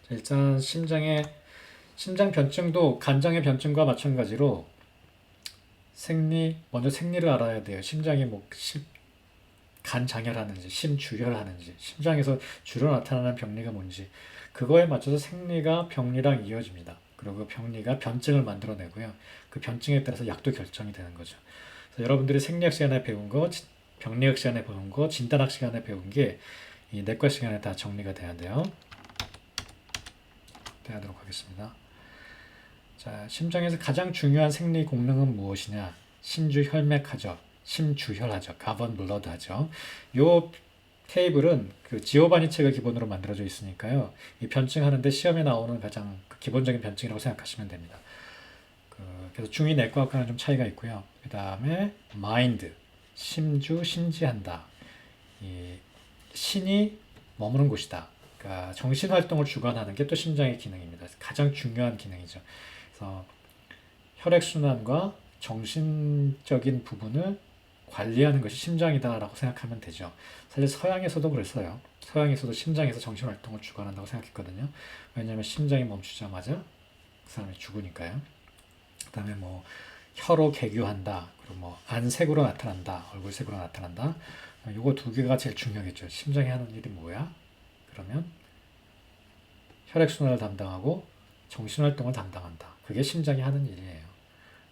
일단 심장 변증도 간장의 변증과 마찬가지로 먼저 생리를 알아야 돼요. 심장이 간장혈하는지 심주혈하는지 심장에서 주로 나타나는 병리가 뭔지 그거에 맞춰서 생리가 병리랑 이어집니다. 그리고 그 병리가 변증을 만들어내고요. 그 변증에 따라서 약도 결정이 되는 거죠. 그래서 여러분들이 생리학 시간에 배운 거, 병리학 시간에 배운 거, 진단학 시간에 배운 게 이 내과 시간에 다 정리가 돼야 돼요. 하도록 하겠습니다. 자, 심장에서 가장 중요한 생리功能은 무엇이냐? 심주혈맥하죠. 심주혈하죠. 가번 블러드 하죠. 요 테이블은 그 지오바니 책을 기본으로 만들어져 있으니까요. 이 변증하는데 시험에 나오는 가장 기본적인 변증이라고 생각하시면 됩니다. 그래서 중위 내과학과는 좀 차이가 있고요. 그 다음에 마인드, 심지한다. 이 신이 머무는 곳이다. 그러니까 정신 활동을 주관하는 게 또 심장의 기능입니다. 가장 중요한 기능이죠. 그래서 혈액 순환과 정신적인 부분을 관리하는 것이 심장이다라고 생각하면 되죠. 사실 서양에서도 그랬어요. 서양에서도 심장에서 정신 활동을 주관한다고 생각했거든요. 왜냐하면 심장이 멈추자마자 그 사람이 죽으니까요. 그다음에 뭐 혀로 개교한다. 그리고 뭐 안색으로 나타난다. 얼굴색으로 나타난다. 요거 두 개가 제일 중요하겠죠. 심장이 하는 일이 뭐야? 그러면 혈액순환을 담당하고 정신활동을 담당한다. 그게 심장이 하는 일이에요.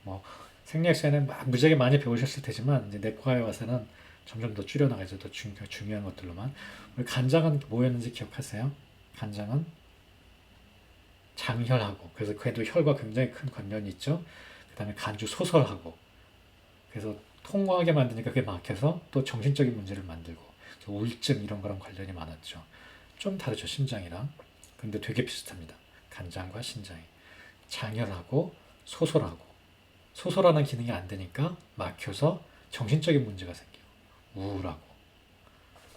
뭐 생리학 시간에 무지하게 많이 배우셨을 테지만 이제 내과에 와서는 점점 더 줄여나가죠. 더 중요한 것들로만. 우리 간장은 뭐였는지 기억하세요? 간장은 장혈하고 그래서 그에도 혈과 굉장히 큰 관련이 있죠. 그 다음에 간주 소설하고 그래서 통과하게 만드니까 그게 막혀서 또 정신적인 문제를 만들고 우울증 이런 거랑 관련이 많았죠. 좀 다르죠, 심장이랑. 근데 되게 비슷합니다. 간장과 심장이. 장혈하고 소설하고. 소설하는 기능이 안 되니까 막혀서 정신적인 문제가 생기고, 우울하고.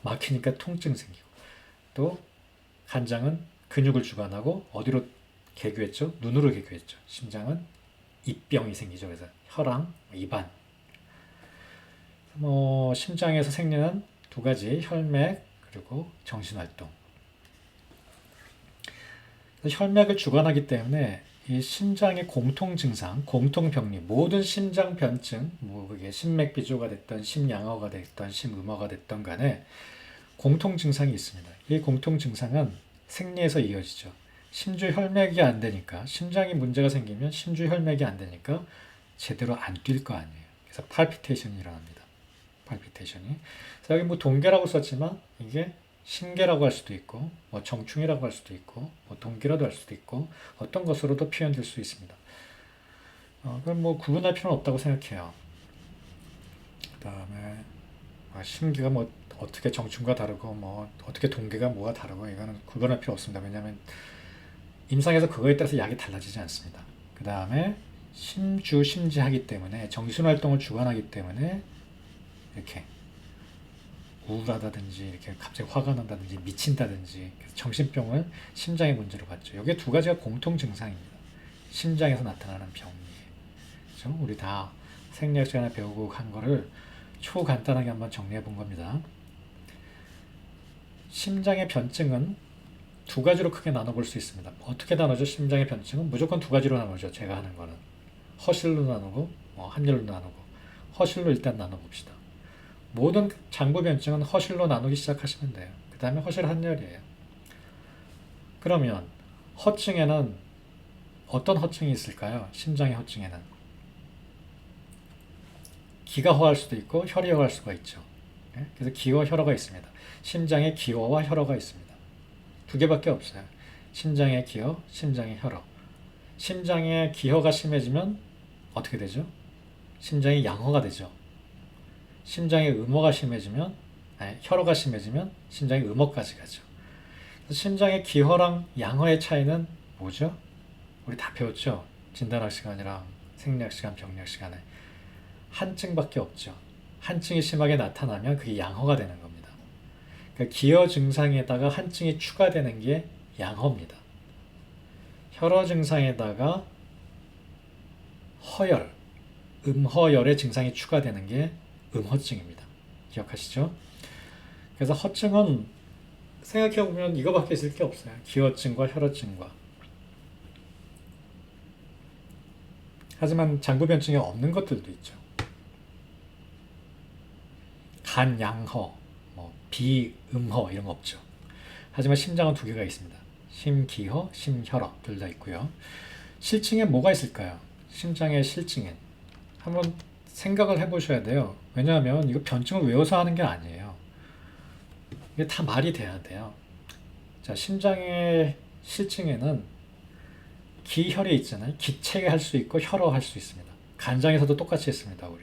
막히니까 통증 생기고. 또, 간장은 근육을 주관하고, 어디로 개교했죠? 눈으로 개교했죠. 심장은 입병이 생기죠. 그래서 혈랑, 입안. 심장에서 생리는 두 가지, 혈맥, 그리고 정신활동. 혈맥을 주관하기 때문에 이 심장의 공통 증상, 공통 병리, 모든 심장 변증, 뭐 그게 심맥비조가 됐던 심양화가 됐던 심음화가 됐던 간에 공통 증상이 있습니다. 이 공통 증상은 생리에서 이어지죠. 심주 혈맥이 안 되니까 심장에 문제가 생기면 심주 혈맥이 안 되니까 제대로 안 뛸 거 아니에요. 그래서 팔피테이션이 일어납니다. 팔피테이션이. 그래서 여기 뭐 동계라고 썼지만 이게 심계라고 할 수도 있고, 뭐 정충이라고 할 수도 있고, 뭐 동기라도 할 수도 있고, 어떤 것으로도 표현될 수 있습니다. 그럼 뭐 구분할 필요는 없다고 생각해요. 그 다음에 심계가 뭐 어떻게 정충과 다르고, 뭐 어떻게 동계가 뭐가 다르고, 이거는 구분할 필요 없습니다. 왜냐하면 임상에서 그거에 따라서 약이 달라지지 않습니다. 그 다음에 심지하기 때문에 정신활동을 주관하기 때문에 이렇게 우울하다든지 이렇게 갑자기 화가 난다든지 미친다든지 정신병을 심장의 문제로 봤죠. 여기 두 가지가 공통 증상입니다. 심장에서 나타나는 병이에요. 그렇죠? 우리 다 생리학 시간에 배우고 간 거를 초간단하게 한번 정리해 본 겁니다. 심장의 변증은 두 가지로 크게 나눠볼 수 있습니다. 어떻게 나누죠? 심장의 변증은 무조건 두 가지로 나누죠. 제가 하는 거는 허실로 나누고 함열로 나누고 허실로 일단 나눠봅시다. 모든 장부 변증은 허실로 나누기 시작하시면 돼요. 그 다음에 허실 한열이에요. 그러면 허증에는 어떤 허증이 있을까요? 심장의 허증에는 기가 허할 수도 있고 혈이 허할 수가 있죠. 그래서 기와 혈어가 있습니다. 심장에 기어와 혈어가 있습니다. 두 개밖에 없어요. 심장의 기어, 심장의 혈어. 심장의 기허가 심해지면 어떻게 되죠? 심장이 양허가 되죠. 심장의 음허가 심해지면 혈어가 심해지면 심장의 음허까지 가죠. 심장의 기허랑 양허의 차이는 뭐죠? 우리 다 배웠죠? 진단학 시간이랑 생리학 시간, 병리학 시간에 한증밖에 없죠. 한증이 심하게 나타나면 그게 양허가 되는 겁니다. 그러니까 기허 증상에다가 한증이 추가되는 게 양허입니다. 혈어 증상에다가 허열, 음허열의 증상이 추가되는 게 음허증입니다. 기억하시죠? 그래서 허증은 생각해보면 이거밖에 있을 게 없어요. 기어증과 혈어증과. 하지만 장부변증이 없는 것들도 있죠. 간양허, 비음허 이런 거 없죠. 하지만 심장은 두 개가 있습니다. 심기허, 심혈허 둘 다 있고요. 실증에 뭐가 있을까요? 심장의 실증엔 한번 생각을 해보셔야 돼요. 왜냐하면 이거 변증을 외워서 하는 게 아니에요. 이게 다 말이 돼야 돼요. 자, 심장의 실증에는 기혈이 있잖아요. 기체가 할 수 있고 혈어 할 수 있습니다. 간장에서도 똑같이 했습니다. 우리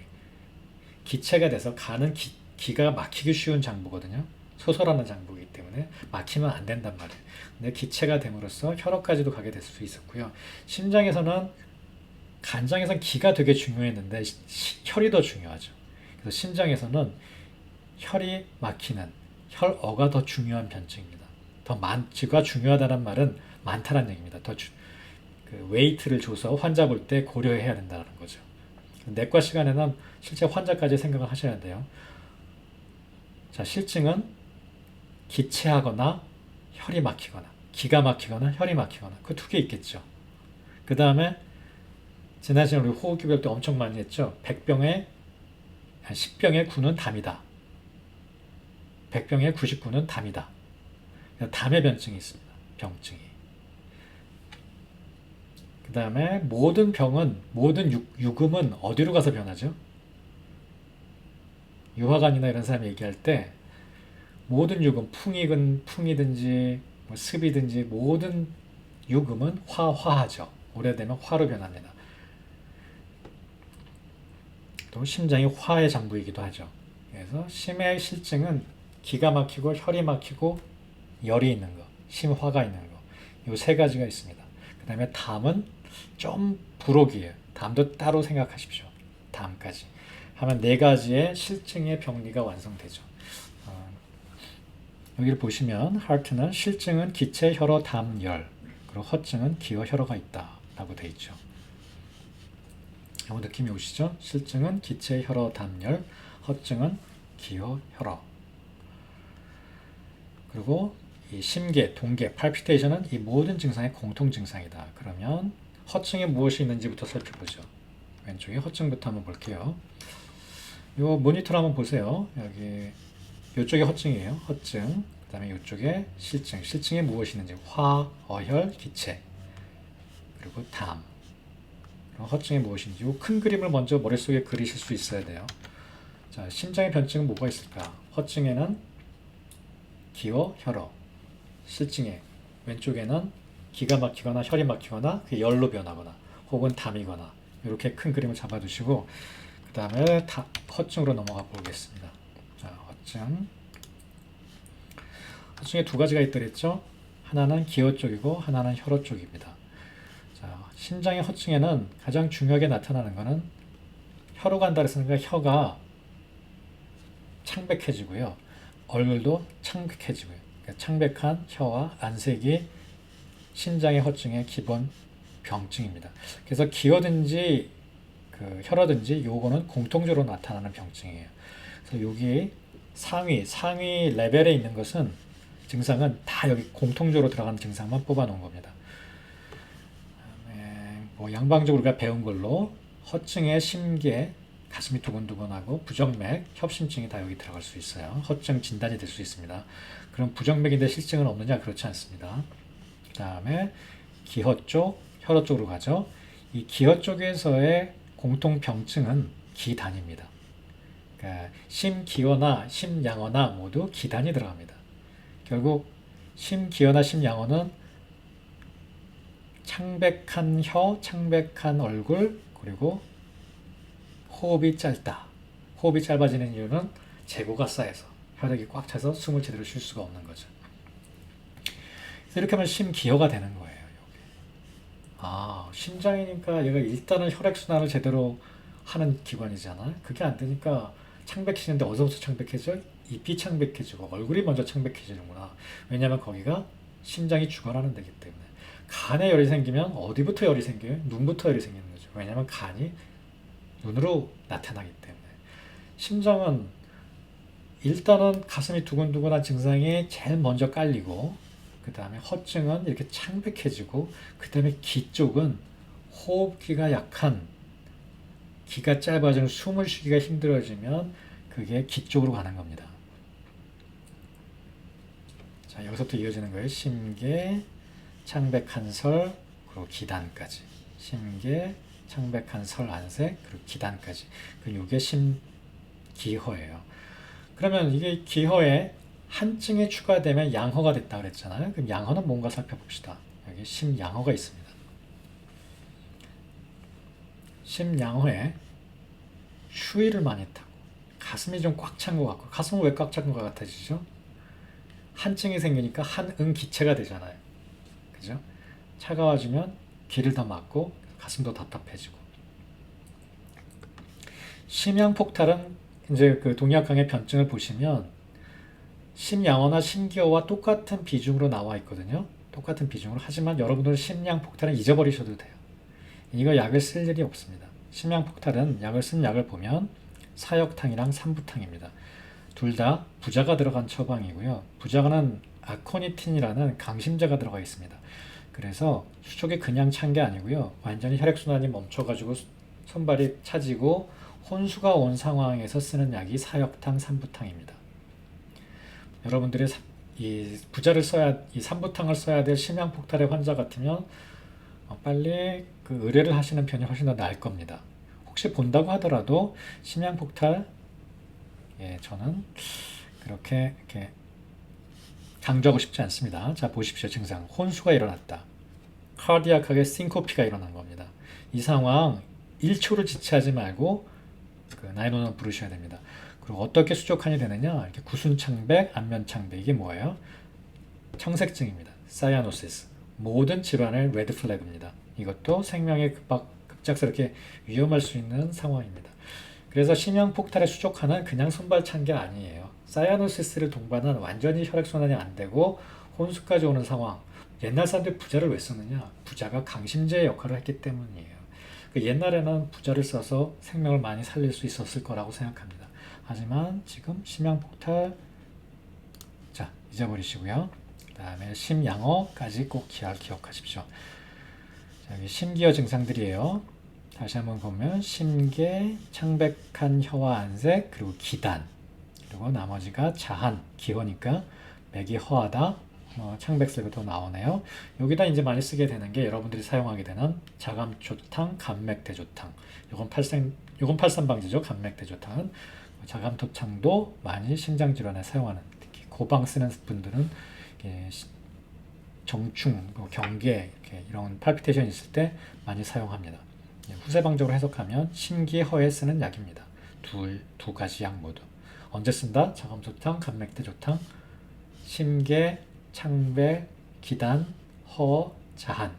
기체가 돼서 간은 기가 막히기 쉬운 장부거든요. 소설하는 장부이기 때문에 막히면 안 된단 말이에요. 근데 기체가 됨으로써 혈어까지도 가게 될 수 있었고요. 심장에서는 간장에서는 기가 되게 중요했는데 혈이 더 중요하죠. 그래서 심장에서는 혈이 막히는 혈어가 더 중요한 변증입니다. 기가 중요하다는 말은 많다는 얘기입니다. 그 웨이트를 줘서 환자 볼 때 고려해야 된다는 거죠. 내과 시간에는 실제 환자까지 생각을 하셔야 돼요. 자, 실증은 기체하거나 혈이 막히거나 기가 막히거나 혈이 막히거나 그 두 개 있겠죠. 그 다음에 지난 시간에 우리 호흡기별 때 엄청 많이 했죠. 10병에 9는 담이다. 100병에 99는 담이다. 담의 변증이 있습니다. 병증이. 그 다음에 모든 유금은 어디로 가서 변하죠? 유화관이나 이런 사람이 얘기할 때 모든 유금, 풍이든지 습이든지 모든 유금은 화하죠. 오래되면 화로 변합니다. 또 심장이 화의 장부이기도 하죠. 그래서 심의 실증은 기가 막히고 혈이 막히고 열이 있는 거, 심화가 있는 거, 이 세 가지가 있습니다. 그 다음에 담은 좀 부록이에요. 담도 따로 생각하십시오. 담까지 하면 네 가지의 실증의 병리가 완성되죠. 여기를 보시면 하트는 실증은 기체, 혈어, 담, 열, 그리고 허증은 기어, 혈어가 있다 라고 되어 있죠. 이 느낌이 오시죠? 실증은 기체, 혈어, 담, 열, 허증은 기어, 혈어. 그리고 이 심계, 동계, 팔피테이션은 이 모든 증상의 공통 증상이다. 그러면 허증에 무엇이 있는지부터 살펴보죠. 왼쪽에 허증부터 한번 볼게요. 요 모니터를 한번 보세요. 여기 이쪽에 허증이에요. 허증. 그 다음에 이쪽에 실증. 실증에 무엇이 있는지 화, 어혈, 기체. 그리고 담. 그리고 허증에 무엇인지 이 큰 그림을 먼저 머릿속에 그리실 수 있어야 돼요. 자, 심장의 변증은 뭐가 있을까? 허증에는 기어, 혈어. 실증에 왼쪽에는 기가 막히거나 혈이 막히거나 열로 변하거나 혹은 담이거나 이렇게 큰 그림을 잡아두시고 그 다음에 허증으로 넘어가 보겠습니다. 자, 허증에 두 가지가 있더랬죠. 하나는 기어 쪽이고 하나는 혈어 쪽입니다. 자, 심장의 허증에는 가장 중요하게 나타나는 것은 혈로 간다 그랬으니까 혀가 창백해지고요. 얼굴도 창백해지고요. 그러니까 창백한 혀와 안색이 심장의 허증의 기본 병증입니다. 그래서 기어든지 혈어든지 요거는 공통적으로 나타나는 병증이에요. 그래서 여기 상위 레벨에 있는 것은 증상은 다 여기 공통적으로 들어가는 증상만 뽑아 놓은 겁니다. 양방적으로 우리가 배운 걸로 허증의 심계, 가슴이 두근두근하고 부정맥, 협심증이 다 여기 들어갈 수 있어요. 허증 진단이 될 수 있습니다. 그럼 부정맥인데 실증은 없느냐? 그렇지 않습니다. 그 다음에 기허 쪽, 혈어 쪽으로 가죠. 이 기허 쪽에서의 공통 병증은 기단입니다. 그러니까 심기어나 심양어나 모두 기단이 들어갑니다. 결국 심기어나 심양어는 창백한 혀, 창백한 얼굴, 그리고 호흡이 짧다. 호흡이 짧아지는 이유는 재고가 쌓여서 혈액이 꽉 차서 숨을 제대로 쉴 수가 없는 거죠. 그래서 이렇게 하면 심기어가 되는 거예요. 심장이니까 얘가 일단은 혈액순환을 제대로 하는 기관이잖아요. 그게 안 되니까 창백해지는데 어디서부터 창백해져? 잎이 창백해지고 얼굴이 먼저 창백해지는구나. 왜냐하면 거기가 심장이 주관하는 데기 때문에. 간에 열이 생기면 어디부터 열이 생겨요? 눈부터 열이 생기는 거죠. 왜냐하면 간이 눈으로 나타나기 때문에. 심장은 일단은 가슴이 두근두근한 증상이 제일 먼저 깔리고 그 다음에 허증은 이렇게 창백해지고 그 다음에 귀 쪽은 호흡기가 약한 귀가 짧아지는 숨을 쉬기가 힘들어지면 그게 귀 쪽으로 가는 겁니다. 자, 여기서부터 이어지는 거예요. 심계, 창백한설, 그리고 기단까지. 심계, 창백한설, 안색, 그리고 기단까지. 그리고 이게 심기허예요. 그러면 이게 기허에 한증이 추가되면 양허가 됐다 그랬잖아요. 그럼 양허는 뭔가 살펴봅시다. 여기 심양허가 있습니다. 심양허에 추위를 많이 타고 가슴이 좀 꽉 찬 것 같고, 가슴은 왜 꽉 찬 것 같아지죠? 한증이 생기니까 한응 기체가 되잖아요. 그죠? 차가워지면 귀를 더 막고 가슴도 답답해지고. 심양폭탈은 이제 그 동의학강의 변증을 보시면 심양어나 심기어와 똑같은 비중으로 나와 있거든요. 똑같은 비중으로. 하지만 여러분들은 심양폭탈은 잊어버리셔도 돼요. 이거 약을 쓸 일이 없습니다. 심양폭탈은 약을 쓴 약을 보면 사역탕이랑 삼부탕입니다. 둘 다 부자가 들어간 처방이고요. 부자가는 아코니틴이라는 강심제가 들어가 있습니다. 그래서 수족이 그냥 찬 게 아니고요. 완전히 혈액순환이 멈춰가지고 손발이 차지고 혼수가 온 상황에서 쓰는 약이 사역탕, 삼부탕입니다. 여러분들이 이 부자를 써야, 이 삼부탕을 써야 될 심양폭탈의 환자 같으면 빨리 그 의뢰를 하시는 편이 훨씬 더 나을 겁니다. 혹시 본다고 하더라도 심양폭탈, 저는 그렇게 이렇게 강조하고 싶지 않습니다. 자, 보십시오. 증상. 혼수가 일어났다. 카디악하게 싱코피가 일어난 겁니다. 이 상황 1초를 지체하지 말고 그 911 부르셔야 됩니다. 그리고 어떻게 수족환이 되느냐? 이렇게 구순창백, 안면창백. 이게 뭐예요? 청색증입니다. 사이아노시스. 모든 질환의 레드 플래그입니다. 이것도 생명에 급작스럽게 위험할 수 있는 상황입니다. 그래서 심양폭탈의 수족환은 그냥 손발 찬 게 아니에요. 사이아노시스를 동반한 완전히 혈액순환이 안 되고 혼수까지 오는 상황. 옛날 사람들이 부자를 왜 썼느냐? 부자가 강심제의 역할을 했기 때문이에요. 옛날에는 부자를 써서 생명을 많이 살릴 수 있었을 거라고 생각합니다. 하지만 지금 심양폭탈, 자, 잊어버리시고요. 그 다음에 심양어까지 꼭 기억하십시오. 자, 여기 심기어 증상들이에요. 다시 한번 보면 심계, 창백한 혀와 안색, 그리고 기단, 그리고 나머지가 자한, 기허니까 맥이 허하다, 창백색도 나오네요. 여기다 이제 많이 쓰게 되는 게 여러분들이 사용하게 되는 자감초탕, 감맥대조탕. 요건 팔삼방지죠. 감맥대조탕은 자감토탕도 많이 심장질환에 사용하는, 특히 고방 쓰는 분들은 정충, 경계 이런 팔피테이션 있을 때 많이 사용합니다. 후세방적으로 해석하면 심기허에 쓰는 약입니다. 두 가지 약 모두. 언제 쓴다? 자감토탕, 감맥대조탕, 심계, 창백, 기단, 허, 자한.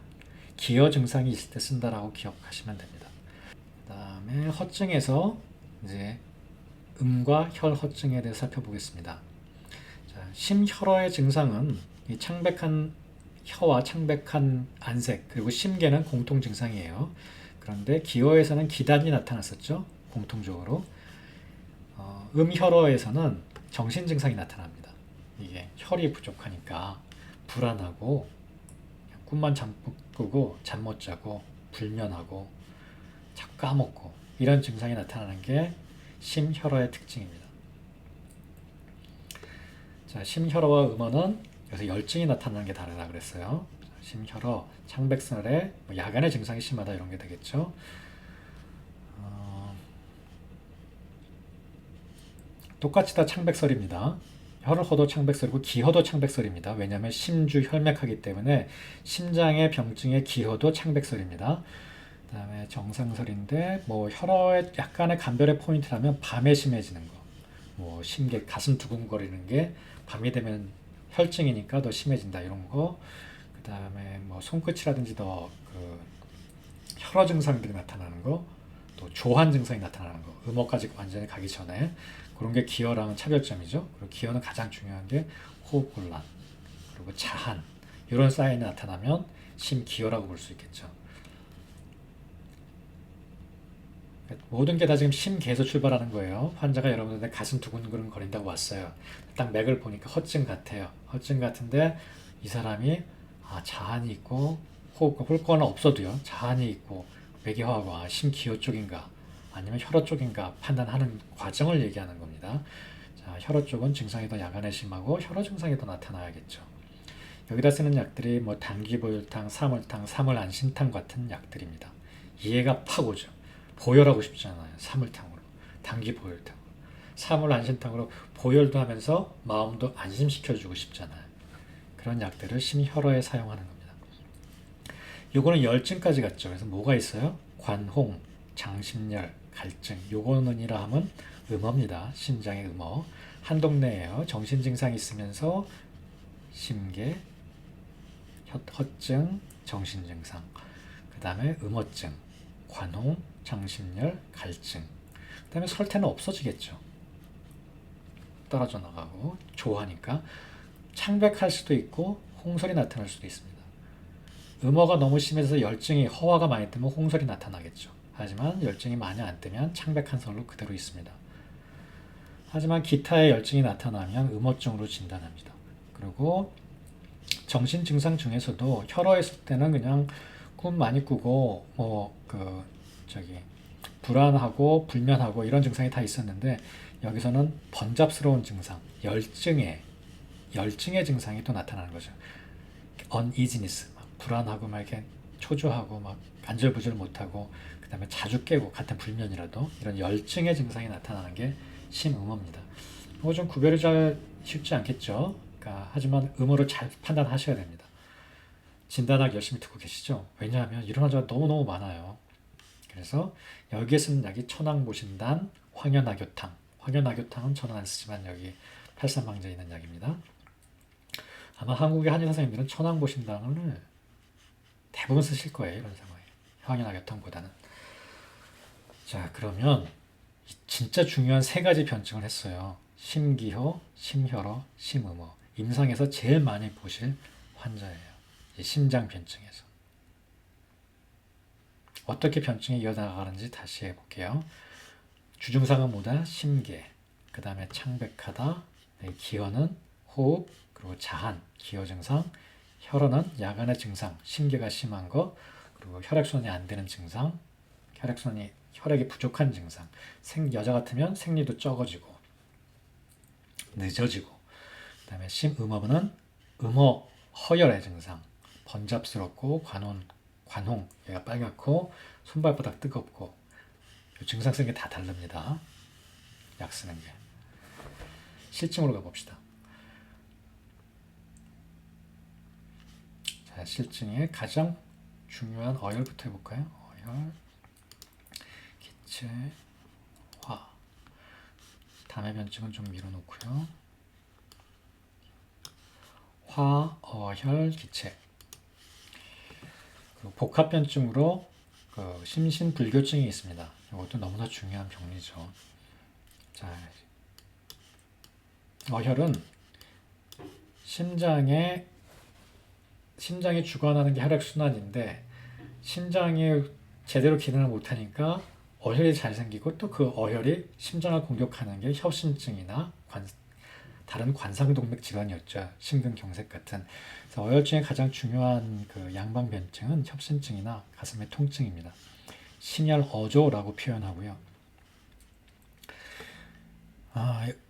기어 증상이 있을 때 쓴다라고 기억하시면 됩니다. 그 다음에 허증에서 이제 음과 혈 허증에 대해서 살펴보겠습니다. 자, 심혈어의 증상은 이 창백한 혀와 창백한 안색, 그리고 심계는 공통 증상이에요. 그런데 기어에서는 기단이 나타났었죠. 공통적으로. 음혈어에서는 정신 증상이 나타납니다. 이게 혈이 부족하니까 불안하고 꿈만 잠못 꾸고 잠 못 자고 불면하고 자꾸 까먹고 이런 증상이 나타나는 게 심혈어의 특징입니다. 자, 심혈어와 음어는 여기서 열증이 나타나는 게 다르다 그랬어요. 심혈어, 창백설에 야간의 증상이 심하다 이런 게 되겠죠. 똑같이 다 창백설입니다. 혈허도 창백설이고 기허도 창백설입니다. 왜냐하면 심주 혈맥하기 때문에 심장의 병증의 기허도 창백설입니다. 그 다음에 정상설인데 혈어의 약간의 감별의 포인트라면 밤에 심해지는 거, 심계 가슴 두근거리는 게 밤이 되면 혈증이니까 더 심해진다 이런 거. 그 다음에 손끝이라든지 더 혈어 증상들이 나타나는 거, 또 조한 증상이 나타나는 거, 음어까지 완전히 가기 전에 그런 게 기어랑은 차별점이죠. 그리고 기어는 가장 중요한 게 호흡곤란, 그리고 자한 이런 사인이 나타나면 심기어라고 볼 수 있겠죠. 모든 게 다 지금 심계에서 출발하는 거예요. 환자가 여러분들한테 가슴 두근두근 거린다고 왔어요. 딱 맥을 보니까 허증 같아요. 허증 같은데 이 사람이 자한이 있고 홀거는 없어도요. 자한이 있고 외계화하고 심기호 쪽인가 아니면 혈호 쪽인가 판단하는 과정을 얘기하는 겁니다. 자, 혈호 쪽은 증상이 더 야간에 심하고 혈호 증상이 더 나타나야겠죠. 여기다 쓰는 약들이 뭐 당귀보혈탕, 사물탕, 사물안심탕 같은 약들입니다. 이해가 팍 오죠. 보혈하고 싶잖아요. 사물탕으로, 당귀보혈탕으로, 사물안심탕으로 보혈도 하면서 마음도 안심시켜주고 싶잖아요. 그런 약들을 심혈어에 사용하는 겁니다. 요거는 열증까지 갔죠. 그래서 뭐가 있어요? 관홍, 장심열, 갈증. 요거는이라 하면 음어입니다. 심장의 음어. 한 동네예요. 정신 증상이 있으면서 심계, 허증, 정신 증상. 그 다음에 음어증, 관홍, 장심열, 갈증. 그 다음에 설태는 없어지겠죠. 떨어져 나가고 좋아하니까 창백할 수도 있고 홍설이 나타날 수도 있습니다. 음어가 너무 심해서 열증이 허화가 많이 뜨면 홍설이 나타나겠죠. 하지만 열증이 많이 안 뜨면 창백한 설로 그대로 있습니다. 하지만 기타의 열증이 나타나면 음어증으로 진단합니다. 그리고 정신 증상 중에서도 혈어에 있을 때는 그냥 꿈 많이 꾸고 불안하고 불면하고 이런 증상이 다 있었는데 여기서는 번잡스러운 증상, 열증의 증상이 또 나타나는 거죠. uneasiness, 불안하고 막 이렇게 초조하고 막 안절부절 못하고 그다음에 자주 깨고 같은 불면이라도 이런 열증의 증상이 나타나는 게 심음어입니다. 이거 좀 구별이 잘 쉽지 않겠죠. 그러니까 하지만 음어를 잘 판단하셔야 됩니다. 진단학 열심히 듣고 계시죠? 왜냐하면 이런 환자가 너무너무 많아요. 그래서 여기에 쓰는 약이 천황보신단, 황현악교탕. 황현악교탕은 저는 안 쓰지만 여기 팔삼방제에 있는 약입니다. 아마 한국의 한의사 선생님들은 천황보신단을 대부분 쓰실 거예요. 이런 상황에. 황현악교탕보다는. 자, 그러면 진짜 중요한 세 가지 변증을 했어요. 심기호, 심혈어, 심음어. 임상에서 제일 많이 보실 환자예요. 심장 변증에서. 어떻게 변증이 이어나가는지 다시 해볼게요. 주증상은 뭐다? 심계. 그 다음에 창백하다. 기허는 호흡. 그리고 자한, 기허 증상. 혈어는 야간의 증상, 심계가 심한 거. 그리고 혈액순환이 안 되는 증상. 혈액이 부족한 증상. 여자 같으면 생리도 적어지고 늦어지고. 그 다음에 심음어는 음어 허혈의 증상. 번잡스럽고 관홍, 얘가 빨갛고 손발바닥 뜨겁고 증상 쓰는 게 다 다릅니다. 약 쓰는 게. 실증으로 가봅시다. 자, 실증의 가장 중요한 어혈부터 해볼까요? 어혈, 기체, 화. 담의 변증은 좀 밀어놓고요. 화, 어혈, 기체. 그리고 복합변증으로 심신불교증이 있습니다. 이것도 너무나 중요한 병리죠. 자, 어혈은 심장이 주관하는 게 혈액순환인데 심장이 제대로 기능을 못하니까 어혈이 잘 생기고 또 그 어혈이 심장을 공격하는 게 협심증이나 다른 관상동맥 질환이었죠. 심근경색 같은. 그래서 어혈 중에 가장 중요한 양방변증은 협심증이나 가슴의 통증입니다. 심혈어조라고 표현하고요.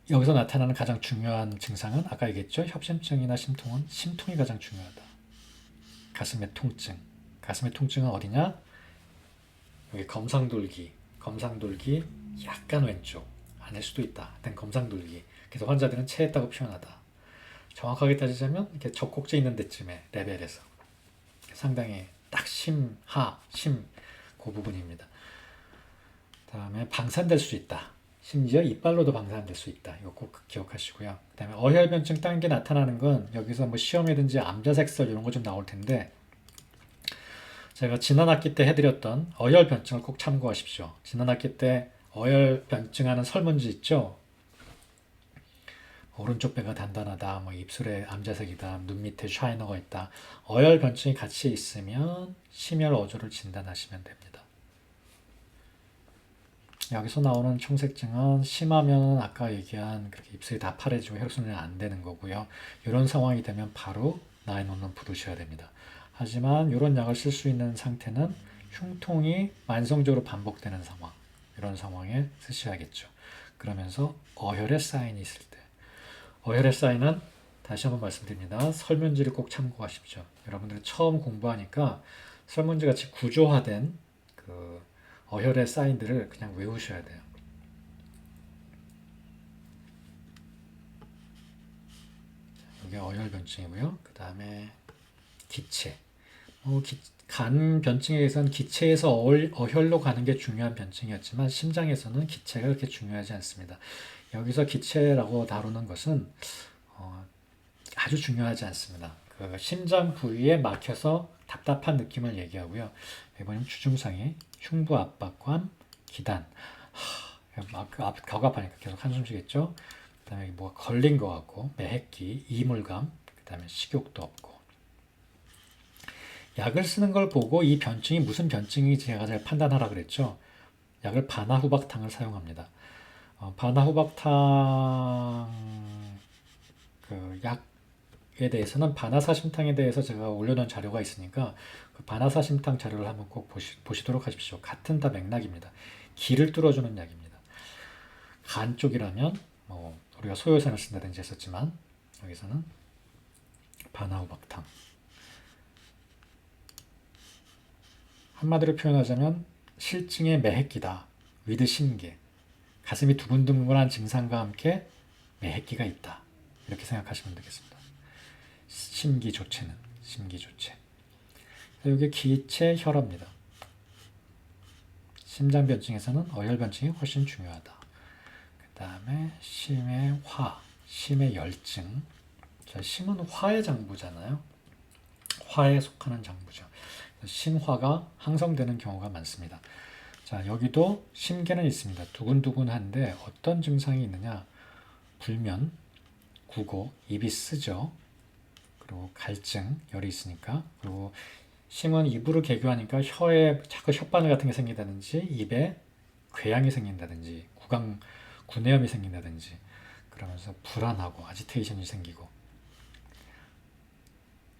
여기서 나타나는 가장 중요한 증상은 아까 얘기했죠. 협심증이나 심통은 심통이 가장 중요하다. 가슴의 통증. 가슴의 통증은 어디냐? 여기 검상돌기 약간 왼쪽 아닐 수도 있다. 일단 검상돌기. 그래서 환자들은 체했다고 표현하다. 정확하게 따지자면 이렇게 젖꼭지 있는 데쯤의 레벨에서 상당히 딱 심 그 부분입니다. 다음에 방산될 수 있다. 심지어 이빨로도 방산될 수 있다. 이거 꼭 기억하시고요. 그 다음에 어혈변증 딴 게 나타나는 건 여기서 뭐 시험이든지 암자색설 이런 거 좀 나올 텐데 제가 지난 학기 때 해드렸던 어혈변증을 꼭 참고하십시오. 지난 학기 때 어혈변증하는 설문지 있죠? 오른쪽 배가 단단하다, 뭐 입술에 암자색이다, 눈 밑에 샤이너가 있다. 어혈변증이 같이 있으면 심혈어조를 진단하시면 됩니다. 여기서 나오는 청색증은 심하면 아까 얘기한 그렇게 입술이 다 파래지고 혈액순환이 안 되는 거고요. 이런 상황이 되면 바로 나인원을 부르셔야 됩니다. 하지만 이런 약을 쓸 수 있는 상태는 흉통이 만성적으로 반복되는 상황, 이런 상황에 쓰셔야겠죠. 그러면서 어혈의 사인이 있을 때, 어혈의 사인은 다시 한번 말씀드립니다. 설문지를 꼭 참고하십시오. 여러분들이 처음 공부하니까 설문지 같이 구조화된 그 어혈의 사인들을 그냥 외우셔야 돼요. 이게 어혈변증이고요. 그 다음에 기체. 간 변증에 의해서는 기체에서 어혈로 가는 게 중요한 변증이었지만 심장에서는 기체가 그렇게 중요하지 않습니다. 여기서 기체라고 다루는 것은 아주 중요하지 않습니다. 그 심장 부위에 막혀서 답답한 느낌을 얘기하고요. 이번엔 주증상이 흉부 압박감, 기단. 가고 아파니까 계속 한숨 쉬겠죠. 그 다음에 뭐가 걸린 것 같고, 매핵기, 이물감, 그 다음에 식욕도 없고. 약을 쓰는 걸 보고 이 변증이 무슨 변증인지 제가 잘 판단하라 그랬죠. 약을 바나후박탕을 사용합니다. 바나후박탕 그 약에 대해서는 바나사심탕에 대해서 제가 올려놓은 자료가 있으니까 그 바나사심탕 자료를 한번 꼭 보시도록 하십시오. 같은 다 맥락입니다. 기를 뚫어주는 약입니다. 간 쪽이라면 우리가 소요산을 쓴다든지 했었지만 여기서는 바나후박탕. 한마디로 표현하자면 실증의 매핵기다. 위드 심계. 가슴이 두근두근한 증상과 함께 매핵기가 있다. 이렇게 생각하시면 되겠습니다. 심기조체는 심기조체. 이게 기체 혈압입니다. 심장변증에서는 어혈변증이 훨씬 중요하다. 그 다음에 심의 화, 심의 열증. 자, 심은 화의 장부잖아요. 화에 속하는 장부죠. 심화가 항성되는 경우가 많습니다. 자, 여기도 심계는 있습니다. 두근두근한데 어떤 증상이 있느냐? 불면, 구고, 입이 쓰죠. 그리고 갈증, 열이 있으니까. 그리고 심은 입으로 개교하니까 혀에 자꾸 혓바늘 같은 게 생긴다든지 입에 궤양이 생긴다든지 구내염이 생긴다든지 그러면서 불안하고 아지테이션이 생기고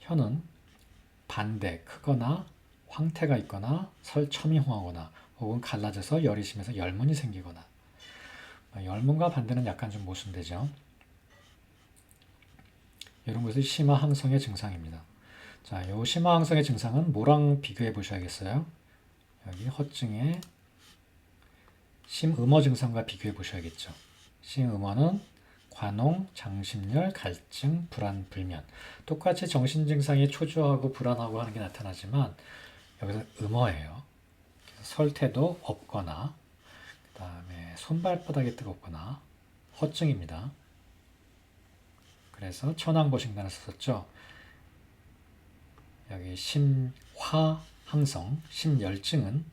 혀는 반대, 크거나 황태가 있거나 설첨이홍하거나 혹은 갈라져서 열이 심해서 열문이 생기거나 열문과 반대는 약간 좀 모순되죠. 이런 것이 심화항성의 증상입니다. 자, 이 심화항성의 증상은 뭐랑 비교해 보셔야겠어요? 여기 허증의 심음어 증상과 비교해 보셔야겠죠. 심음어는 관홍, 장심열, 갈증, 불안, 불면. 똑같이 정신 증상이 초조하고 불안하고 하는 게 나타나지만 여기서 음어예요. 설태도 없거나 그 다음에 손발바닥이 뜨겁거나 허증입니다. 그래서 천황보신단을 썼죠. 여기 심화항성, 심열증은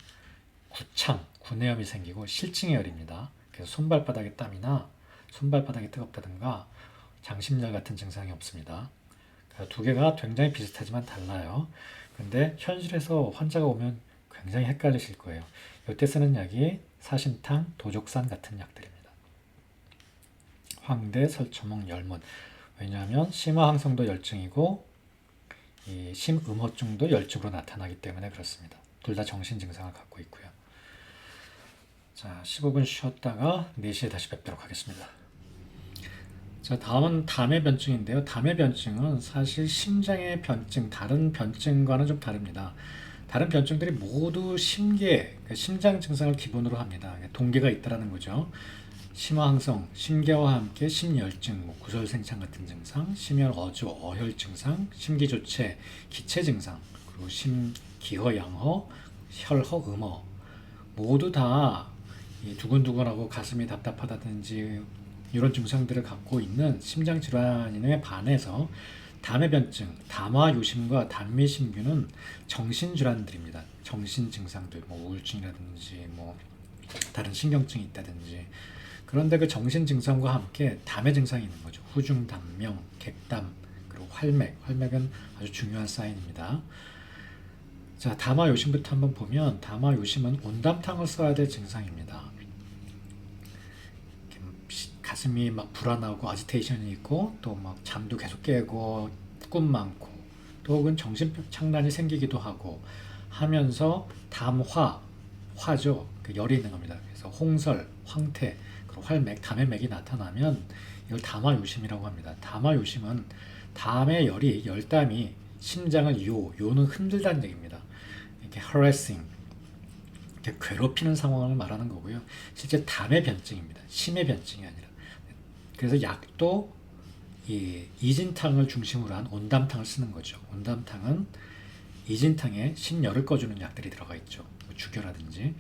구창, 구내염이 생기고 실증의 열입니다. 그래서 손발바닥에 땀이나 손발바닥이 뜨겁다든가 장심열 같은 증상이 없습니다. 두 개가 굉장히 비슷하지만 달라요. 근데 현실에서 환자가 오면 굉장히 헷갈리실 거예요. 이때 쓰는 약이 사심탕, 도족산 같은 약들입니다. 황대, 설초목, 열문. 왜냐하면 심화항성도 열증이고 이 심음어증도 열증으로 나타나기 때문에 그렇습니다. 둘 다 정신 증상을 갖고 있고요. 자, 15분 쉬었다가 4시에 다시 뵙도록 하겠습니다. 자, 다음은 담의 변증인데요. 담의 변증은 사실 심장의 변증, 다른 변증과는 좀 다릅니다. 다른 변증들이 모두 심계, 심장 증상을 기본으로 합니다. 동계가 있다라는 거죠. 심화항성, 심계와 함께 심열증, 구설생창 같은 증상, 심혈어주, 어혈 증상, 심기조체, 기체 증상, 그리고 심기허, 양허, 혈허, 음허 모두 다 두근두근하고 가슴이 답답하다든지 이런 증상들을 갖고 있는 심장 질환에 반해서 담의 변증, 담화요심과 담미심규는 정신 질환들입니다. 정신 증상들, 우울증이라든지 다른 신경증이 있다든지. 그런데 그 정신 증상과 함께 담의 증상이 있는 거죠. 후중, 담명, 객담, 그리고 활맥. 활맥은 아주 중요한 사인입니다. 자, 담화요심부터 한번 보면 담화요심은 온담탕을 써야 될 증상입니다. 가슴이 막 불안하고 아지테이션이 있고 또 막 잠도 계속 깨고 꿈 많고 또 혹은 정신장난이 생기기도 하고 하면서 화죠. 그 열이 있는 겁니다. 그래서 홍설, 황태, 그리고 활맥, 담의 맥이 나타나면 이걸 담화요심이라고 합니다. 담화요심은 담의 열담이 심장을 요는 흔들다는 얘기입니다. 이렇게 harassing, 이렇게 괴롭히는 상황을 말하는 거고요. 실제 담의 변증입니다. 심의 변증이 아니라. 그래서 약도 이 이진탕을 중심으로 한 온담탕을 쓰는 거죠. 온담탕은 이진탕에 심열을 꺼주는 약들이 들어가 있죠. 뭐 주교라든지.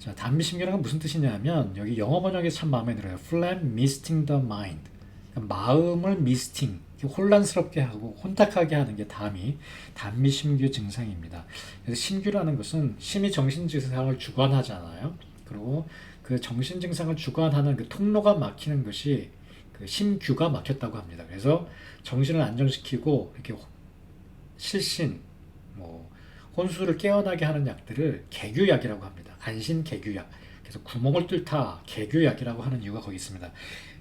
자, 단미심교라는 건 무슨 뜻이냐면 여기 영어 번역이 참 마음에 들어요. Phlegm misting the mind. 그러니까 마음을 미스팅, 혼란스럽게 하고 혼탁하게 하는 게 단미심규 증상입니다. 그래서 심규라는 것은 심이 정신증상을 주관하잖아요. 그리고 그 정신증상을 주관하는 그 통로가 막히는 것이 그 심규가 막혔다고 합니다. 그래서 정신을 안정시키고 이렇게 실신, 뭐 혼수를 깨어나게 하는 약들을 개규약이라고 합니다. 안신 개규약. 그래서 구멍을 뚫다 개규약이라고 하는 이유가 거기 있습니다.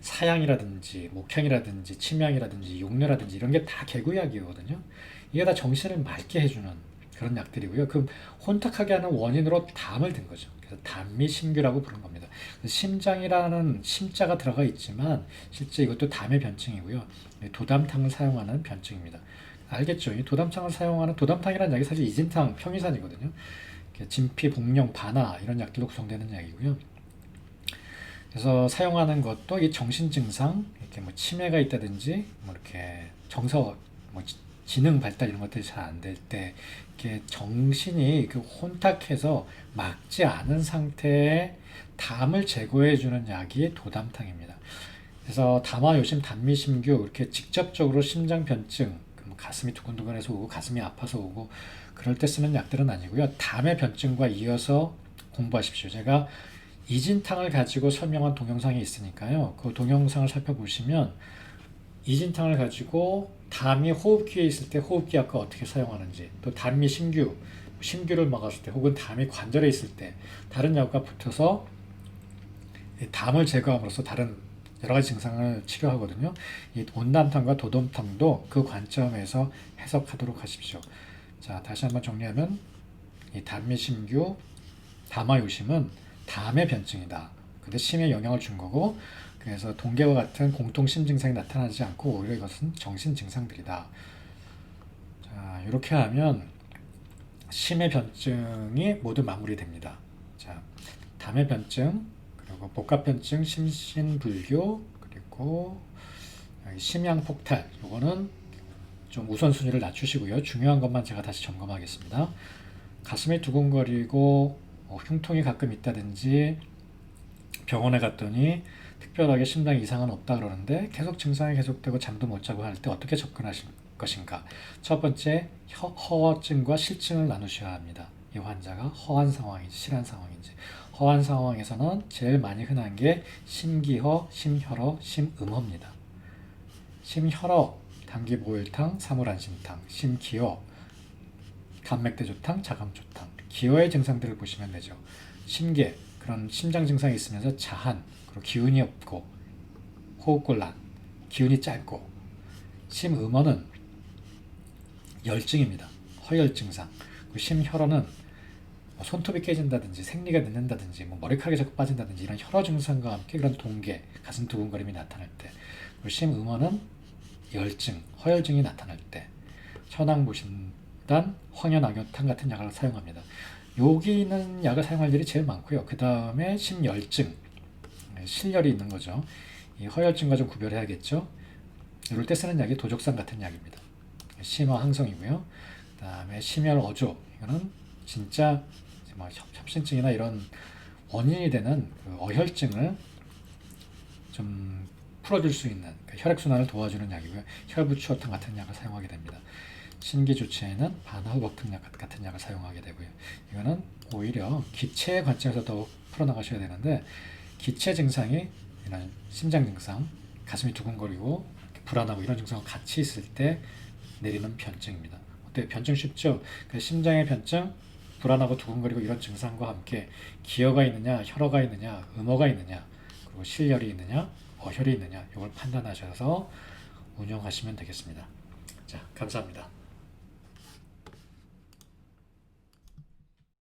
사양이라든지 목향이라든지 침향이라든지 용례라든지 이런 게 다 개규약이거든요. 이게 다 정신을 맑게 해주는 그런 약들이고요. 그 혼탁하게 하는 원인으로 담을 든 거죠. 그래서 담미심규라고 부른 겁니다. 심장이라는 심자가 들어가 있지만 실제 이것도 담의 변증이고요. 도담탕을 사용하는 변증입니다. 알겠죠? 이 도담탕을 사용하는 도담탕이라는 약이 사실 이진탕 평이산이거든요. 진피, 복령, 반화 이런 약들로 구성되는 약이고요. 그래서 사용하는 것도 이 정신 증상, 이렇게 뭐 치매가 있다든지, 뭐 이렇게 뭐 지능 발달 이런 것들이 잘 안 될 때, 이렇게 정신이 그 혼탁해서 막지 않은 상태에 담을 제거해주는 약이 도담탕입니다. 그래서 담화요심, 단미심규 이렇게 직접적으로 심장 변증, 가슴이 두근두근해서 오고 가슴이 아파서 오고 그럴 때 쓰는 약들은 아니고요. 담의 변증과 이어서 공부하십시오. 제가 이진탕을 가지고 설명한 동영상이 있으니까요. 그 동영상을 살펴보시면 이진탕을 가지고 담이 호흡기에 있을 때 호흡기 약과 어떻게 사용하는지, 또 담이 심규를 막았을 때, 혹은 담이 관절에 있을 때 다른 약과 붙어서 담을 제거함으로써 다른 여러 가지 증상을 치료하거든요. 이 온담탕과 도담탕도 그 관점에서 해석하도록 하십시오. 자, 다시 한번 정리하면 이 담미심규, 담화요심은 담의 변증이다. 근데 심에 영향을 준 거고, 그래서 동계와 같은 공통 심 증상이 나타나지 않고 오히려 이것은 정신 증상들이다. 자, 이렇게 하면 심의 변증이 모두 마무리됩니다. 자, 담의 변증, 그리고 복합변증, 심신불교, 그리고 심양폭탈. 이거는 좀 우선순위를 낮추시고요. 중요한 것만 제가 다시 점검하겠습니다. 가슴이 두근거리고 흉통이 가끔 있다든지 병원에 갔더니 특별하게 심장 이상은 없다 그러는데 계속 증상이 계속되고 잠도 못 자고 할 때 어떻게 접근하실 것인가? 첫 번째, 허증과 실증을 나누셔야 합니다. 이 환자가 허한 상황인지 실한 상황인지. 허한 상황에서는 제일 많이 흔한 게 심기허, 심혈허, 심음허입니다. 심혈허, 당귀보혈탕, 사물안심탕. 심기허, 간맥대조탕, 자감조탕. 기허의 증상들을 보시면 되죠. 심계, 그런 심장 증상이 있으면서 자한, 그리고 기운이 없고 호흡곤란, 기운이 짧고. 심음허는 열증입니다. 허열 증상. 심혈허는 손톱이 깨진다든지 생리가 늦는다든지 머리카락이 자꾸 빠진다든지 이런 혈허 증상과 함께 그런 동계, 가슴 두근거림이 나타날 때. 그리고 심음허는 열증, 허열증이 나타날 때. 천황보신단, 황현악연탕 같은 약을 사용합니다. 여기 있는 약을 사용할 일이 제일 많고요. 그 다음에 심열증, 실열이 있는 거죠. 이 허열증과 좀 구별해야겠죠. 이럴 때 쓰는 약이 도적산 같은 약입니다. 심화항성이고요. 그 다음에 심혈어조, 이거는 진짜 협신증이나 이런 원인이 되는 그 어혈증을 좀 풀어줄 수 있는 혈액순환을 도와주는 약이고요. 혈부추어탕 같은 약을 사용하게 됩니다. 신기조치에는 반화호박등 약 같은 약을 사용하게 되고요. 이거는 오히려 기체의 관점에서 더 풀어나가셔야 되는데, 기체 증상이 이런 심장 증상, 가슴이 두근거리고 불안하고 이런 증상과 같이 있을 때 내리는 변증입니다. 어때요? 변증 쉽죠? 심장의 변증, 불안하고 두근거리고 이런 증상과 함께 기허가 있느냐, 혈허가 있느냐, 음허가 있느냐, 그리고 실혈이 있느냐, 어혈이 있느냐 이걸 판단하셔서 운영하시면 되겠습니다. 자, 감사합니다.